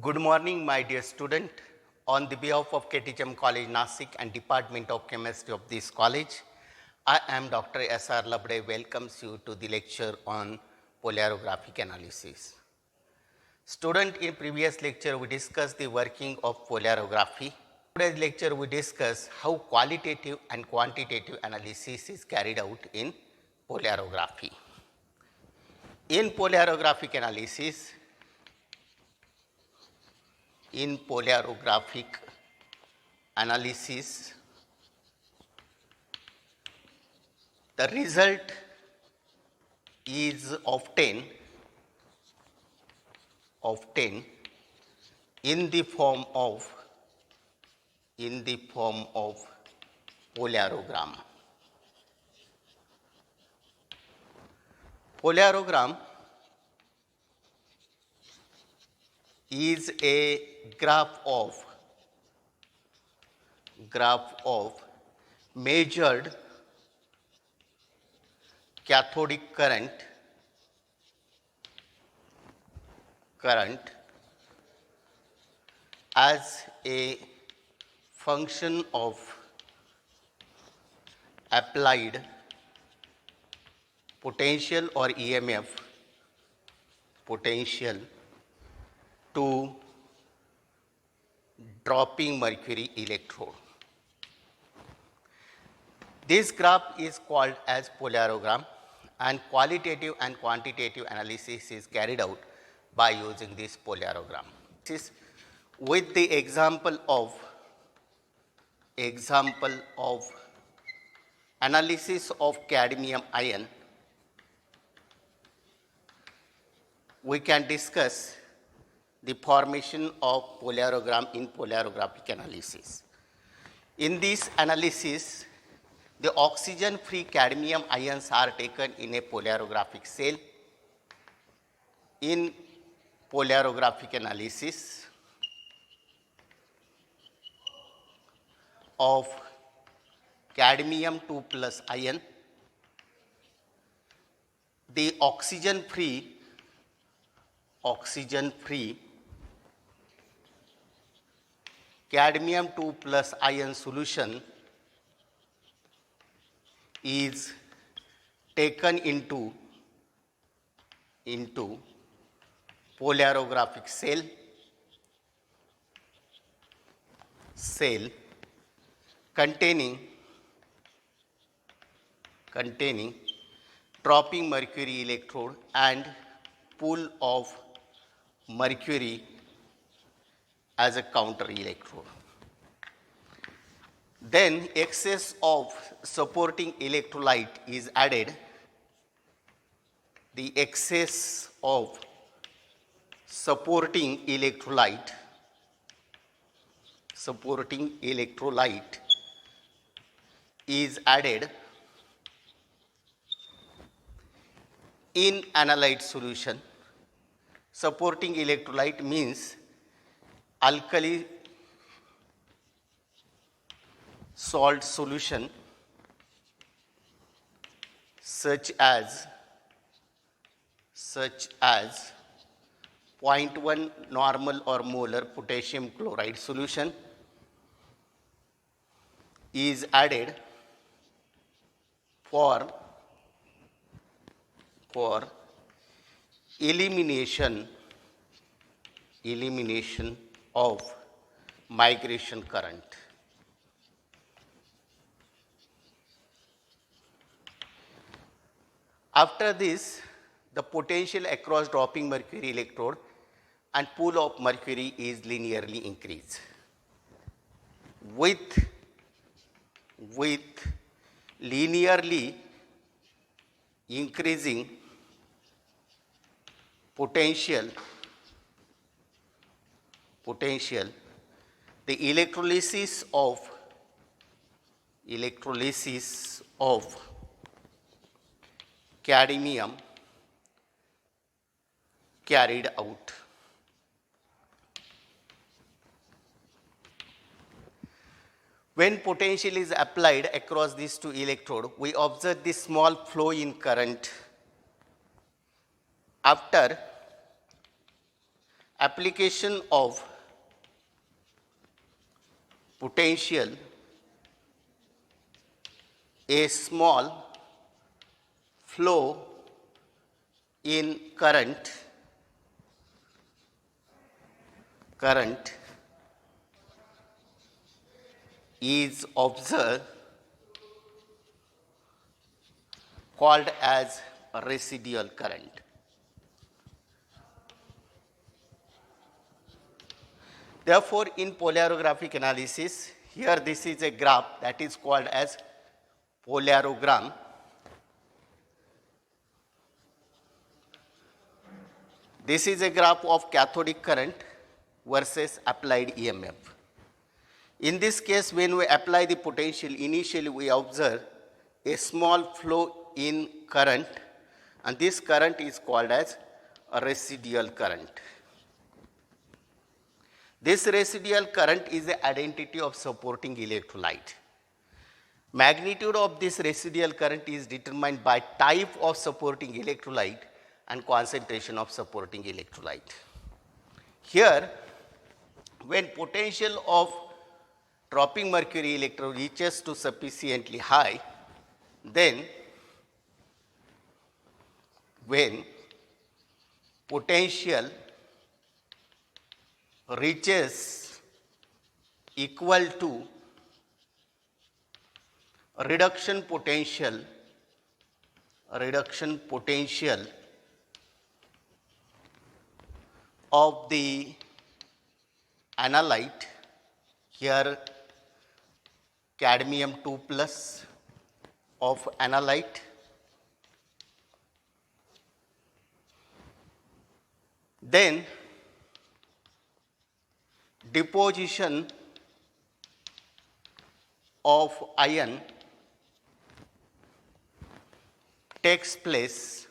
Good morning, my dear student. On the behalf of KTHM College, Nasik and Department of Chemistry of this college, I am Dr. S.R. Labhade welcomes you to the lecture on polarographic analysis. Student, in previous lecture, we discussed the working of polarography. Today's lecture, we discuss how qualitative and quantitative analysis is carried out in polarography. In polarographic analysis, in polarographic analysis, the result is obtained in the form of polarogram. Polarogram is a graph of measured cathodic current as a function of applied potential or EMF potential to dropping mercury electrode. This graph is called as polarogram, and qualitative and quantitative analysis is carried out by using this polarogram. This is with the example of analysis of cadmium ion, we can discuss the formation of polarogram in polarographic analysis. In this analysis, the oxygen-free cadmium ions are taken in a polarographic cell. In polarographic analysis of cadmium 2+ ion, the oxygen-free cadmium 2+ ion solution is taken into polarographic cell containing dropping mercury electrode and pool of mercury as a counter electrode. Then excess of supporting electrolyte is added. The excess of supporting electrolyte is added in analyte solution. Supporting electrolyte means alkali salt solution such as 0.1 normal or molar potassium chloride solution is added for elimination of migration current. After this, the potential across dropping mercury electrode and pool of mercury is linearly increased. With linearly increasing potential, the electrolysis of cadmium carried out. When potential is applied across these two electrodes, we observe this small flow in current. After application of potential, a small flow in current is observed called as residual current. Therefore, in polarographic analysis, here this is a graph that is called as polarogram. This is a graph of cathodic current versus applied EMF. In this case, when we apply the potential, initially we observe a small flow in current, and this current is called as a residual current. This residual current is the identity of supporting electrolyte. Magnitude of this residual current is determined by type of supporting electrolyte and concentration of supporting electrolyte. Here, when potential of dropping mercury electrode reaches to sufficiently high, then when potential reaches equal to reduction potential of the analyte, here cadmium 2 plus of analyte, then deposition of ion takes place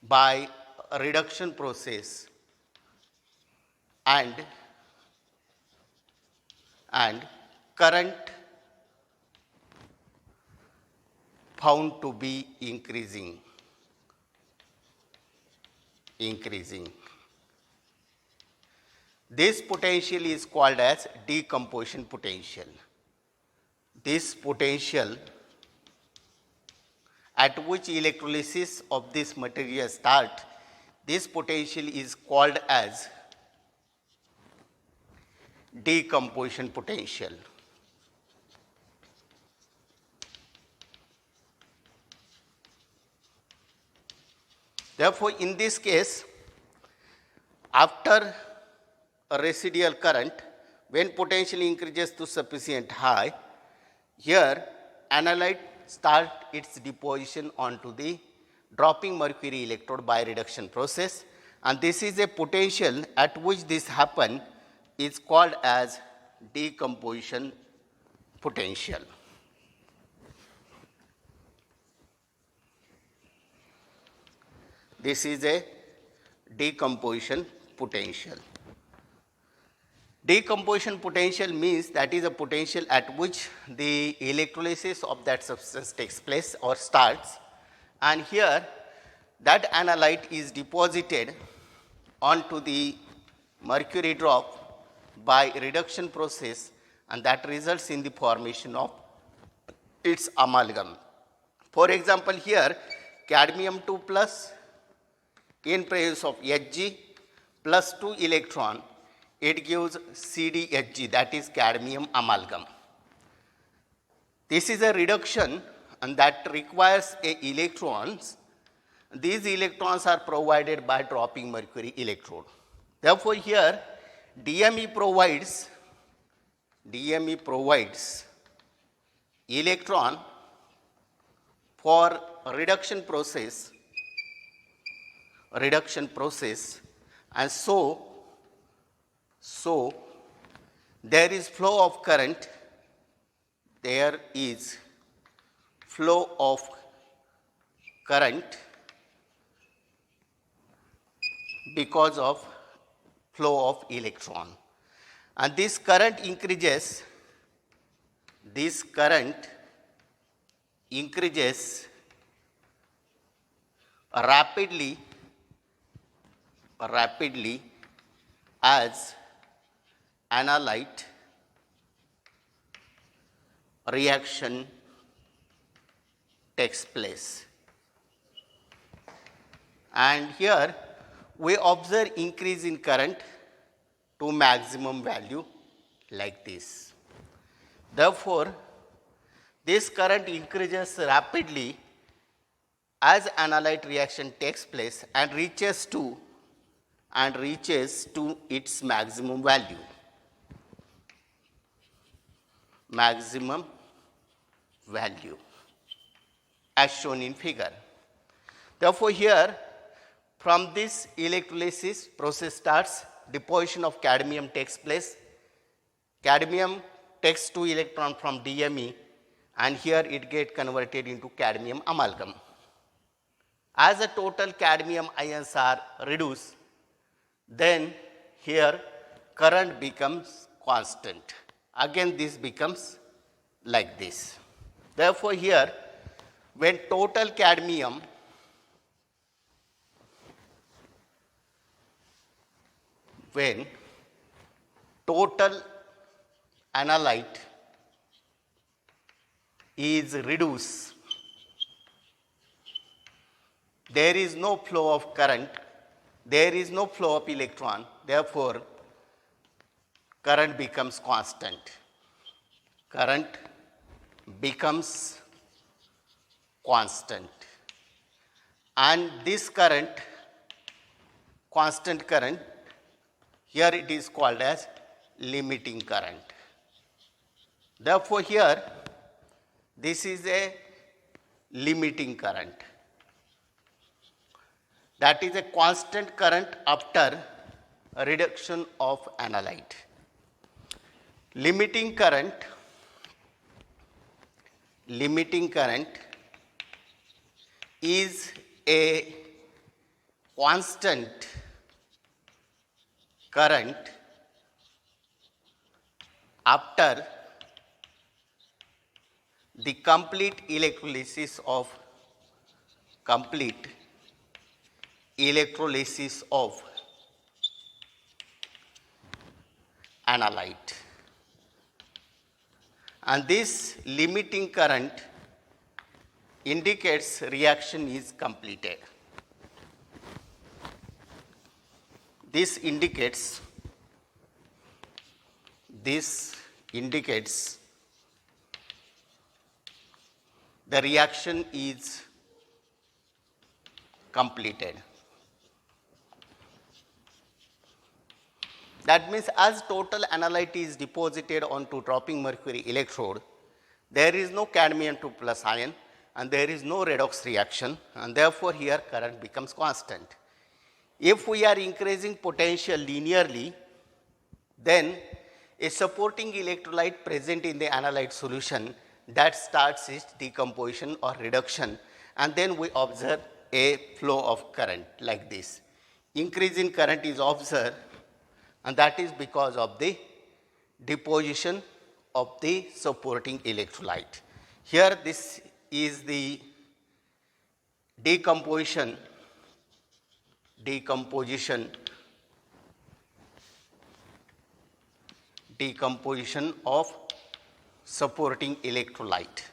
by a reduction process and current found to be increasing. This potential is called as decomposition potential. This potential at which electrolysis of this material start, this potential is called as decomposition potential. Therefore, in this case, after a residual current, when potential increases to sufficient high, here analyte start its deposition onto the dropping mercury electrode by reduction process, and this is a potential at which this happen is called as decomposition potential. This is a decomposition potential. Decomposition potential means that is a potential at which the electrolysis of that substance takes place or starts, and here that analyte is deposited onto the mercury drop by reduction process, and that results in the formation of its amalgam. For example, here cadmium 2 plus in presence of Hg plus 2 electron, it gives CdHg, that is cadmium amalgam. This is a reduction and that requires electrons. These electrons are provided by dropping mercury electrode. Therefore, here DME provides electron for reduction process, and so there is flow of current, because of flow of electron, and this current increases rapidly rapidly as analyte reaction takes place. And here we observe increase in current to maximum value like this. Therefore, this current increases rapidly as analyte reaction takes place and reaches to its maximum value. Maximum value as shown in figure. Therefore, here from this electrolysis process starts, deposition of cadmium takes place. Cadmium takes 2 electrons from DMe and here it gets converted into cadmium amalgam. As the total cadmium ions are reduced, then here current becomes constant. Again this becomes like this. Therefore, here when total cadmium analyte is reduced, there is no flow of current, there is no flow of electron, therefore, current becomes constant. Current becomes constant. And this current, constant current, here it is called as limiting current. Therefore, here this is a limiting current. That is a constant current after a reduction of analyte. Limiting current is a constant current after the complete electrolysis of analyte. And this limiting current indicates reaction is completed. This indicates the reaction is completed. That means as total analyte is deposited onto dropping mercury electrode, there is no cadmium 2 plus ion and there is no redox reaction, and therefore here current becomes constant. If we are increasing potential linearly, then a supporting electrolyte present in the analyte solution that starts its decomposition or reduction, and then we observe a flow of current like this. Increase in current is observed, and that is because of the deposition of the supporting electrolyte. Here this is the decomposition of supporting electrolyte.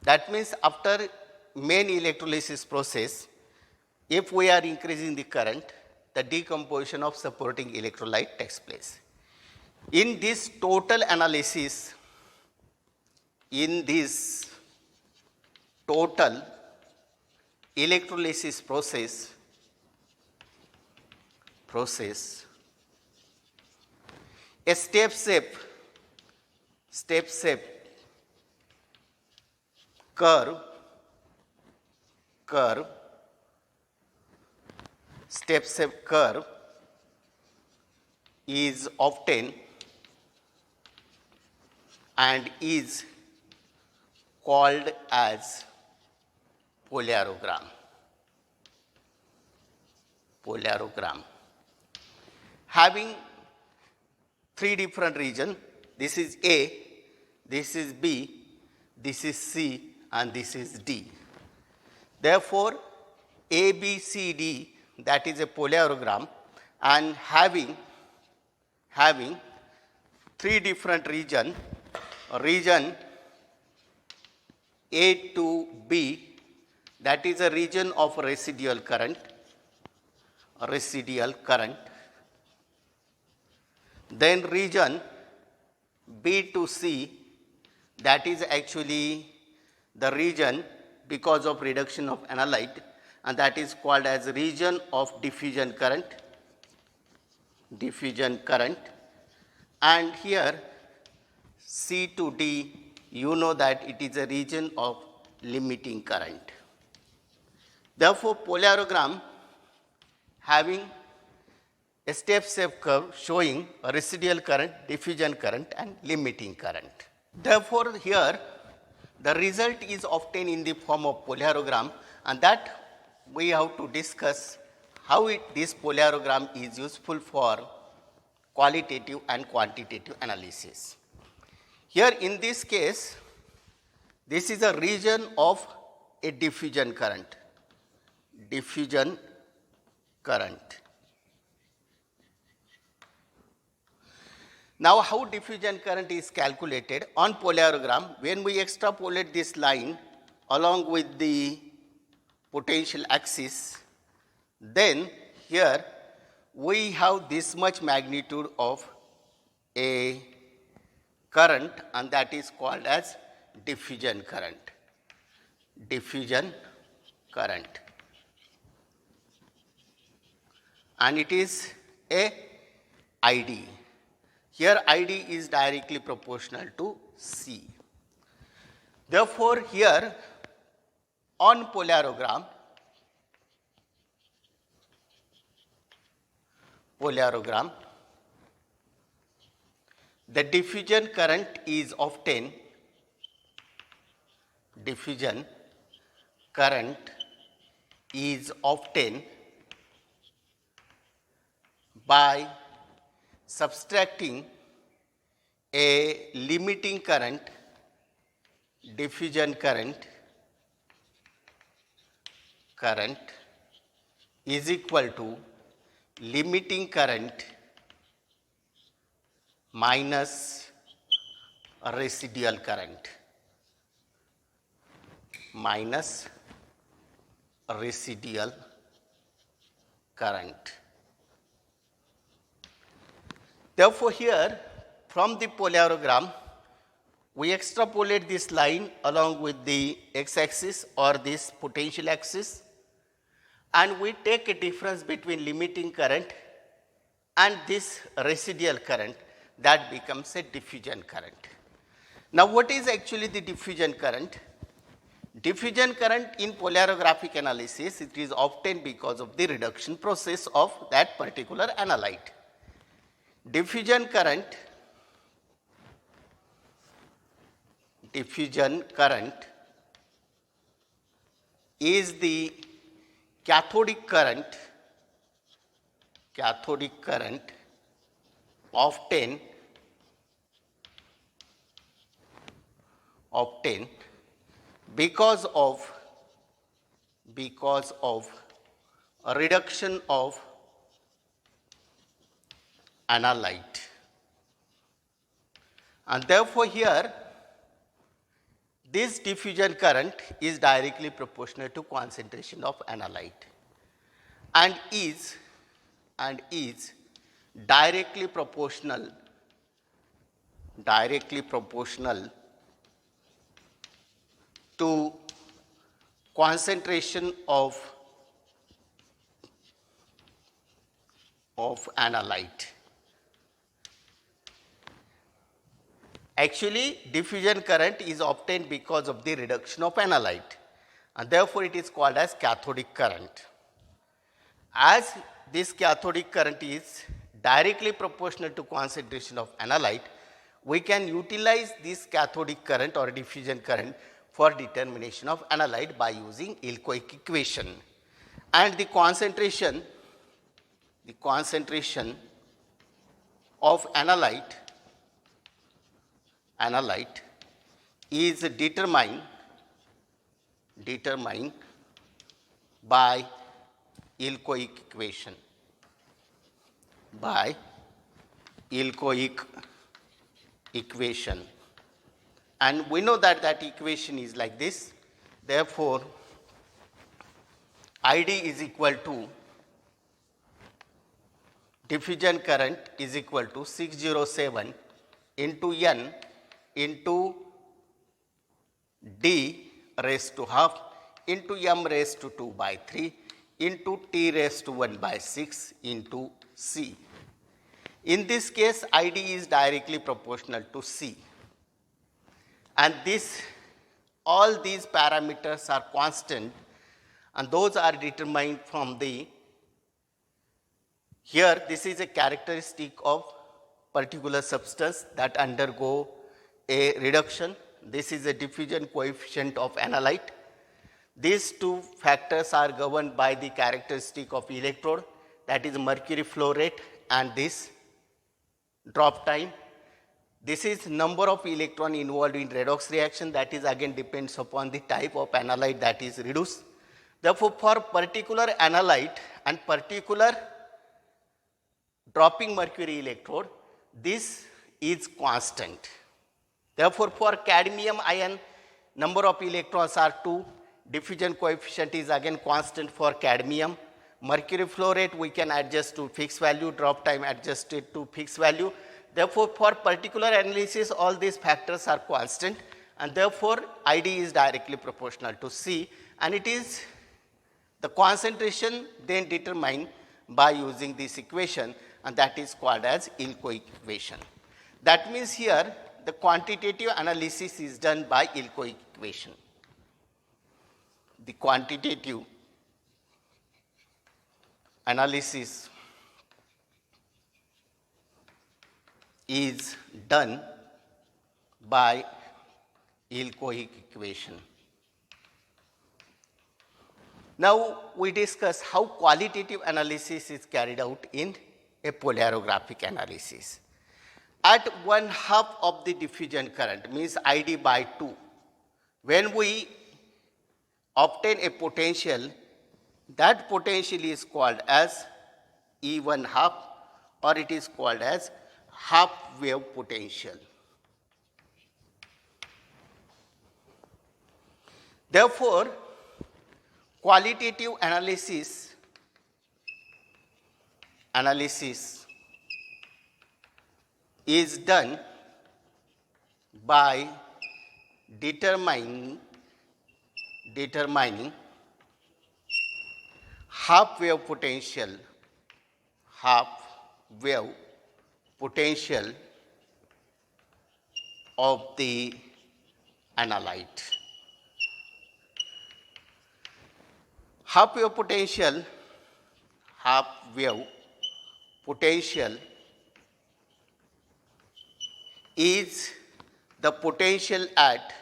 That means after main electrolysis process, if we are increasing the current, the decomposition of supporting electrolyte takes place. In this total analysis, in this total electrolysis process, a step shape curve is obtained and is called as Polarogram. Having 3 different regions, this is A, this is B, this is C, and this is D. Therefore, A, B, C, D, that is a polyarogram, and having three different region A to B, that is a region of residual current, then region B to C, that is actually the region because of reduction of analyte, and that is called as region of diffusion current, and here C to D, you know that it is a region of limiting current. Therefore, polyarogram having a step curve showing a residual current, diffusion current, and limiting current. Therefore, here the result is obtained in the form of polyarogram, and that we have to discuss how this polyarogram is useful for qualitative and quantitative analysis. Here in this case, this is a region of a diffusion current. Now, how diffusion current is calculated on polyarogram? When we extrapolate this line along with the potential axis, then here we have this much magnitude of a current, and that is called as diffusion current. And it is a ID. Here ID is directly proportional to C. Therefore, here on polyarogram, the diffusion current is obtained by subtracting a limiting current, diffusion current is equal to limiting current minus residual current. Therefore, here from the polyarogram, we extrapolate this line along with the x-axis or this potential axis, and we take a difference between limiting current and this residual current, that becomes a diffusion current. Now, what is actually the diffusion current? Diffusion current in polarographic analysis, it is obtained because of the reduction process of that particular analyte. Diffusion current is the cathodic current obtained because of a reduction of analyte. And therefore, here this diffusion current is directly proportional to concentration of analyte and is directly proportional to concentration of analyte. Actually, diffusion current is obtained because of the reduction of analyte, and therefore it is called as cathodic current. As this cathodic current is directly proportional to concentration of analyte, we can utilize this cathodic current or diffusion current for determination of analyte by using Ilkovic equation. And the concentration of analyte is determined by Ilkovic equation, and we know that that equation is like this. Therefore, ID is equal to diffusion current is equal to 607 into N into D raised to half into M raised to 2 by 3 into T raised to 1 by 6 into C. In this case, ID is directly proportional to C, and all these parameters are constant, and those are determined from the, here this is a characteristic of particular substance that undergo a reduction. This is a diffusion coefficient of analyte. These two factors are governed by the characteristic of electrode, that is mercury flow rate and this drop time. This is number of electron involved in redox reaction, that is again depends upon the type of analyte that is reduced. Therefore, for particular analyte and particular dropping mercury electrode, this is constant. Therefore, for cadmium ion, number of electrons are 2, diffusion coefficient is again constant for cadmium. Mercury flow rate we can adjust to fixed value, drop time adjusted to fixed value. Therefore, for particular analysis, all these factors are constant, and therefore, ID is directly proportional to C, and it is the concentration then determined by using this equation, and that is called as Ilkovic equation. That means here the quantitative analysis is done by Ilkovic equation. The quantitative analysis is done by Ilkovic equation. Now, we discuss how qualitative analysis is carried out in a polarographic analysis. At 1/2 of the diffusion current, means ID by 2, when we obtain a potential, that potential is called as E1/2, or it is called as half wave potential. Therefore, qualitative analysis is done by determining half wave potential of the analyte. Half wave potential is the potential at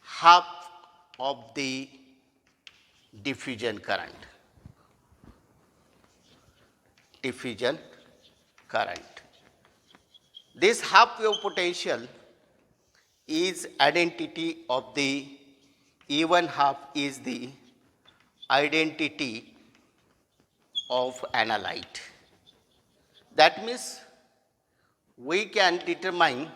half of the diffusion current. This half wave potential is identity of the E1/2 is the identity of analyte. That means we can determine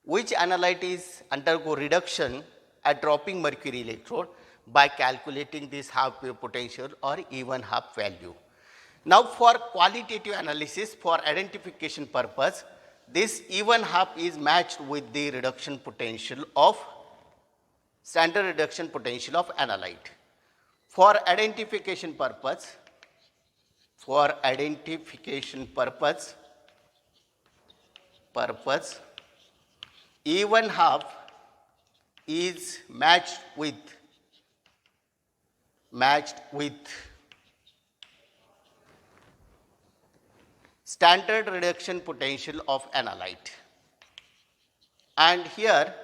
which analyte is undergo reduction at dropping mercury electrode by calculating this half wave potential or E1/2 value. Now, for qualitative analysis, for identification purpose, this E1/2 is matched with the reduction potential of standard reduction potential of analyte. For identification purpose, E1/2 is matched with standard reduction potential of analyte. And here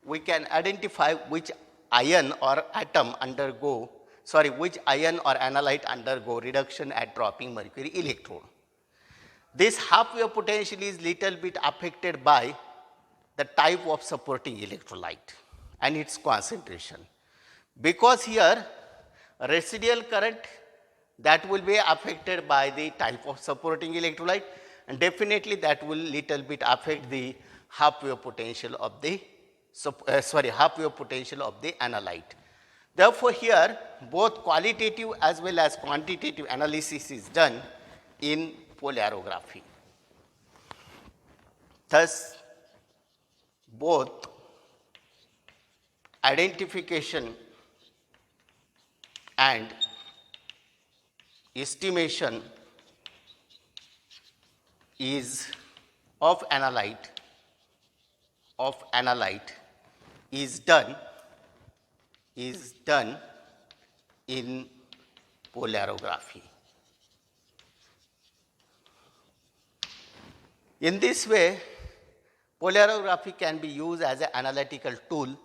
we can identify which ion or which ion or analyte undergo reduction at dropping mercury electrode. This half wave potential is little bit affected by the type of supporting electrolyte and its concentration. Because here residual current that will be affected by the type of supporting electrolyte, and definitely that will little bit affect the half wave potential of the half wave potential of the analyte. Therefore, here both qualitative as well as quantitative analysis is done in polarography. Thus, both identification and estimation is of analyte is done in polarography. In this way, polarography can be used as an analytical tool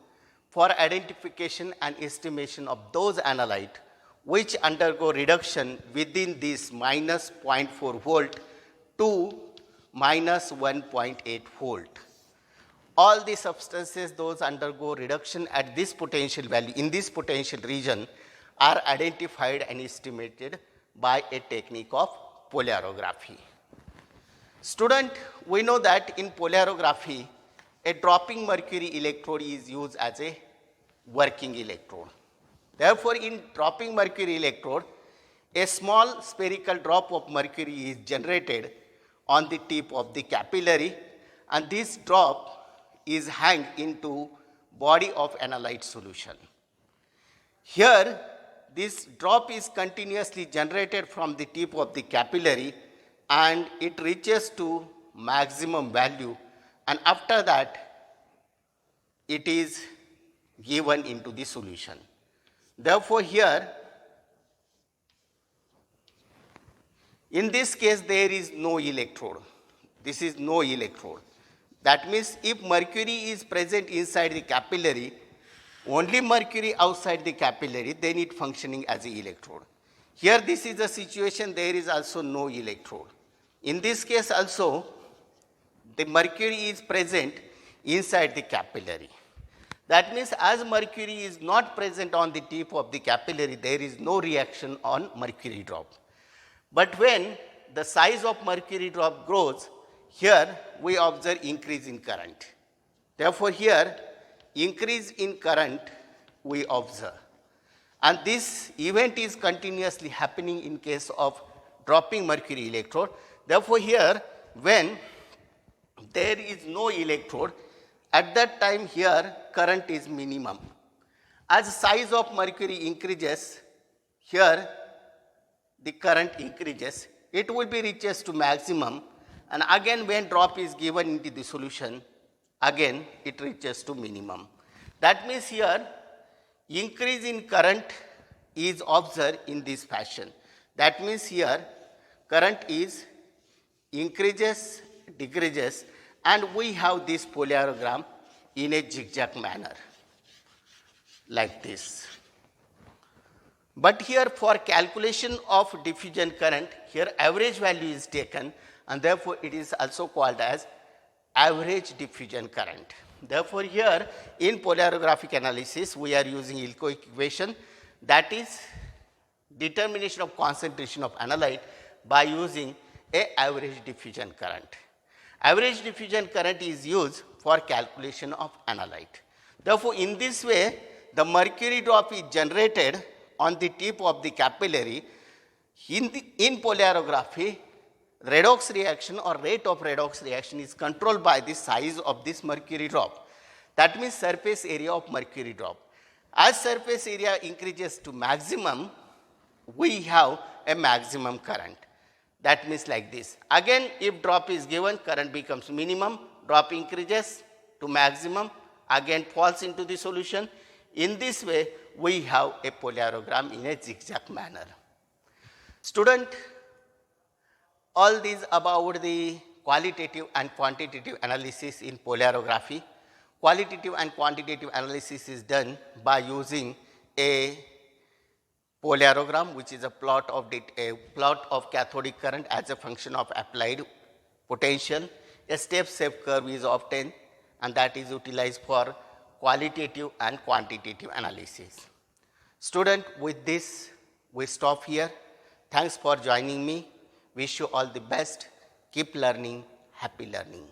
for identification and estimation of those analyte which undergo reduction within this minus 0.4 volt to minus 1.8 volt. All the substances those undergo reduction at this potential value in this potential region are identified and estimated by a technique of polarography. Student, we know that in polarography, a dropping mercury electrode is used as a working electrode. Therefore, in dropping mercury electrode, a small spherical drop of mercury is generated on the tip of the capillary, and this drop is hanged into body of analyte solution. Here, this drop is continuously generated from the tip of the capillary and it reaches to maximum value, and after that it is given into the solution. Therefore, here in this case there is no electrode. This is no electrode. That means if mercury is present inside the capillary, only mercury outside the capillary, then it functioning as an electrode. Here this is the situation, there is also no electrode. In this case also, the mercury is present inside the capillary. That means as mercury is not present on the tip of the capillary, there is no reaction on mercury drop. But when the size of mercury drop grows, here we observe increase in current. Therefore, here increase in current we observe. And this event is continuously happening in case of dropping mercury electrode. Therefore, here when there is no electrode, at that time here current is minimum. As size of mercury increases, here the current increases, it will be reaches to maximum, and again when drop is given into the solution, again it reaches to minimum. That means here increase in current is observed in this fashion. That means here current is increases, decreases, and we have this polarogram in a zigzag manner like this. But here for calculation of diffusion current, here average value is taken, and therefore it is also called as average diffusion current. Therefore, here in polarographic analysis we are using Ilko equation, that is determination of concentration of analyte by using a average diffusion current. Average diffusion current is used for calculation of analyte. Therefore, in this way the mercury drop is generated on the tip of the capillary. In polarography, redox reaction or rate of redox reaction is controlled by the size of this mercury drop. That means surface area of mercury drop. As surface area increases to maximum, we have a maximum current. That means like this. Again, if drop is given, current becomes minimum, drop increases to maximum, again falls into the solution. In this way, we have a polarogram in a zigzag manner. Student, all these about the qualitative and quantitative analysis in polarography. Qualitative and quantitative analysis is done by using a polarogram, which is a plot of cathodic current as a function of applied potential. A step-shape curve is obtained and that is utilized for qualitative and quantitative analysis. Student, with this, we stop here. Thanks for joining me. Wish you all the best. Keep learning. Happy learning.